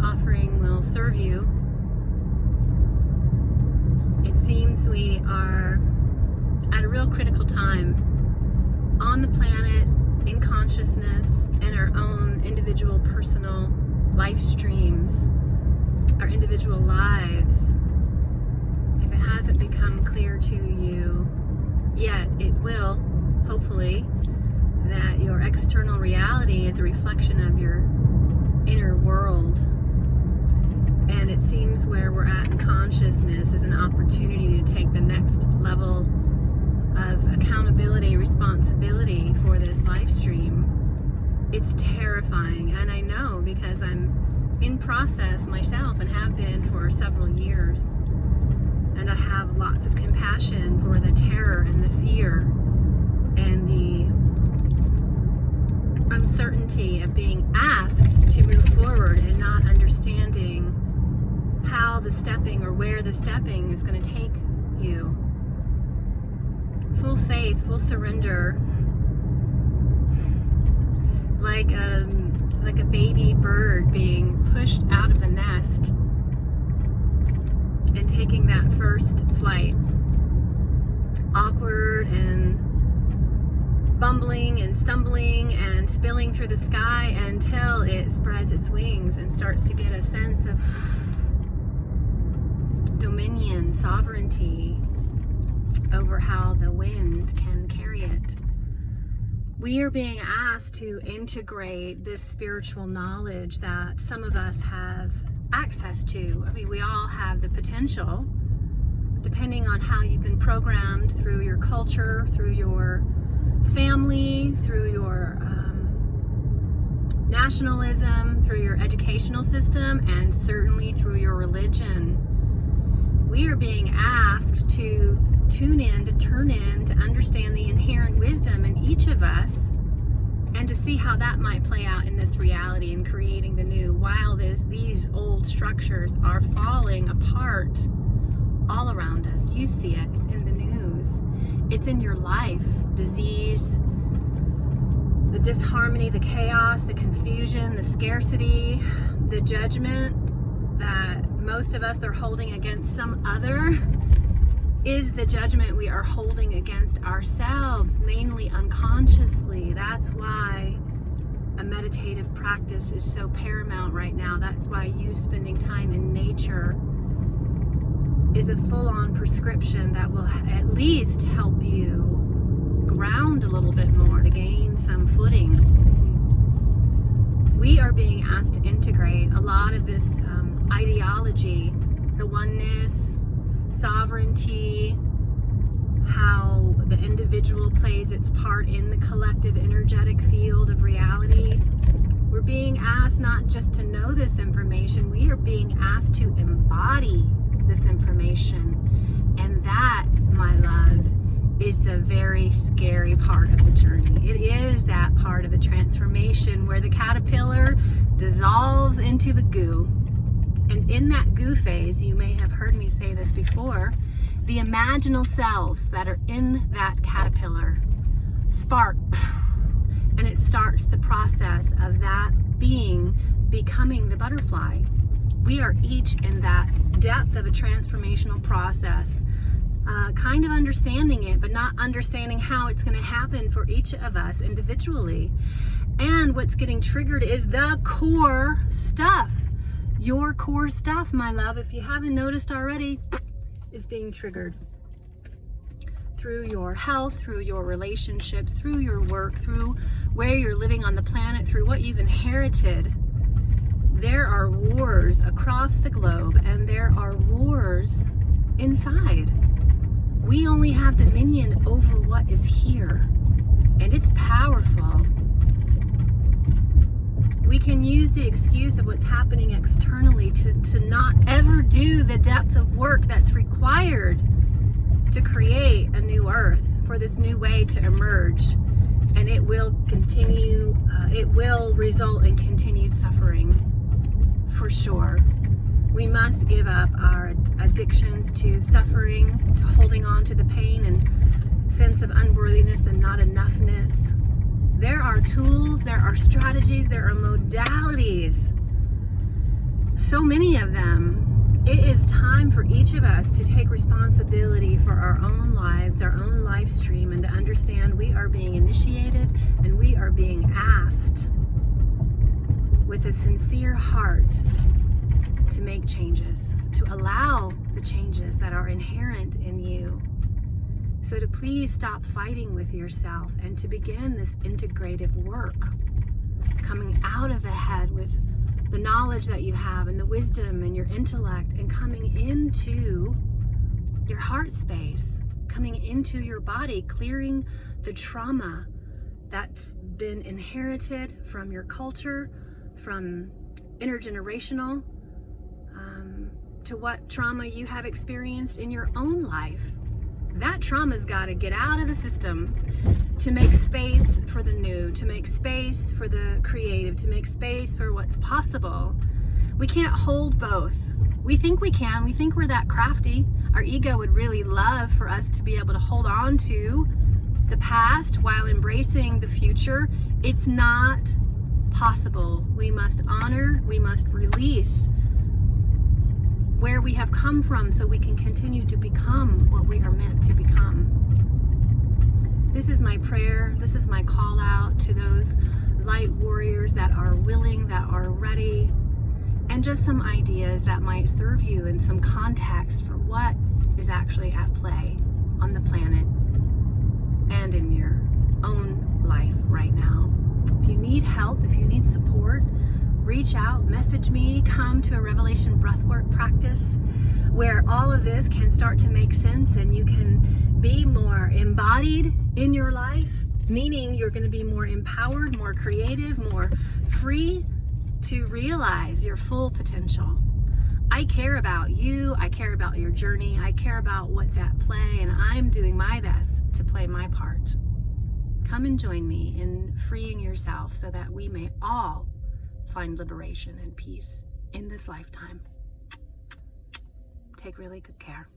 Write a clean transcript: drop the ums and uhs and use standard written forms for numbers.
offering will serve you. It seems we are at a real critical time on the planet, in consciousness, and our own individual personal life streams, our individual lives. If it hasn't become clear to you yet, it will, hopefully, that your external reality is a reflection of your inner world. And it seems where we're at in consciousness is an opportunity to take the next level of accountability, responsibility for this live stream. It's terrifying, and I know because I'm in process myself and have been for several years. And I have lots of compassion for the terror and the fear and the uncertainty of being asked to move forward and not understanding how the stepping or where the stepping is going to take you. Full faith, full surrender, like a baby bird being pushed out of the nest and taking that first flight, awkward and bumbling and stumbling and spilling through the sky until it spreads its wings and starts to get a sense of dominion, sovereignty over how the wind can carry it. We are being asked to integrate this spiritual knowledge that some of us have access to. I mean, we all have the potential, depending on how you've been programmed through your culture, through your family, through your nationalism, through your educational system, and certainly through your religion. We are being asked to tune in, to turn in, to understand the inherent wisdom in each of us, and to see how that might play out in this reality and creating the new, while these old structures are falling apart all around us. You see it. It's in the news. It's in your life. Disease, the disharmony, the chaos, the confusion, the scarcity, the judgment that most of us are holding against some other is the judgment we are holding against ourselves, mainly unconsciously. That's why a meditative practice is so paramount right now. That's why you spending time in nature is a full-on prescription that will at least help you ground a little bit more to gain some footing. We are being asked to integrate a lot of this ideology, the oneness, sovereignty, how the individual plays its part in the collective energetic field of reality. We're being asked not just to know this information, we are being asked to embody this information. And that, my love, is the very scary part of the journey. It is that part of the transformation where the caterpillar dissolves into the goo. And in that goo phase, you may have heard me say this before, the imaginal cells that are in that caterpillar spark, and it starts the process of that being becoming the butterfly. We are each in that depth of a transformational process, kind of understanding it, but not understanding how it's going to happen for each of us individually. And what's getting triggered is the core stuff. Your core stuff, my love, if you haven't noticed already, is being triggered through your health, through your relationships, through your work, through where you're living on the planet, through what you've inherited. There are wars across the globe, and there are wars inside. We only have dominion over what is here, and it's powerful. We can use the excuse of what's happening externally to not ever do the depth of work that's required to create a new earth, for this new way to emerge. And it will continue, it will result in continued suffering, for sure. We must give up our addictions to suffering, to holding on to the pain and sense of unworthiness and not enoughness. There are tools, there are strategies, there are modalities so many of them, it is time for each of us to take responsibility for our own lives, our own life stream, and to understand we are being initiated and we are being asked with a sincere heart to make changes, to allow the changes that are inherent in you. So to please stop fighting with yourself and to begin this integrative work, coming out of the head with the knowledge that you have and the wisdom and your intellect, and coming into your heart space, coming into your body, clearing the trauma that's been inherited from your culture, from intergenerational, to what trauma you have experienced in your own life. That trauma's got to get out of the system to make space for the new, to make space for the creative, to make space for what's possible. We can't hold both. We think we can. We think we're that crafty. Our ego would really love for us to be able to hold on to the past while embracing the future. It's not possible. We must honor, we must release where we have come from so we can continue to become what we are meant to become. This is my prayer. This is my call out to those light warriors that are willing, that are ready, and just some ideas that might serve you in some context for what is actually at play on the planet and in your own life right now. If you need help, if you need support, reach out, message me, come to a Revelation breathwork practice where all of this can start to make sense and you can be more embodied in your life, meaning you're going to be more empowered, more creative, more free to realize your full potential. I care about you, I care about your journey, I care about what's at play, and I'm doing my best to play my part. Come and join me in freeing yourself so that we may all find liberation and peace in this lifetime. Take really good care.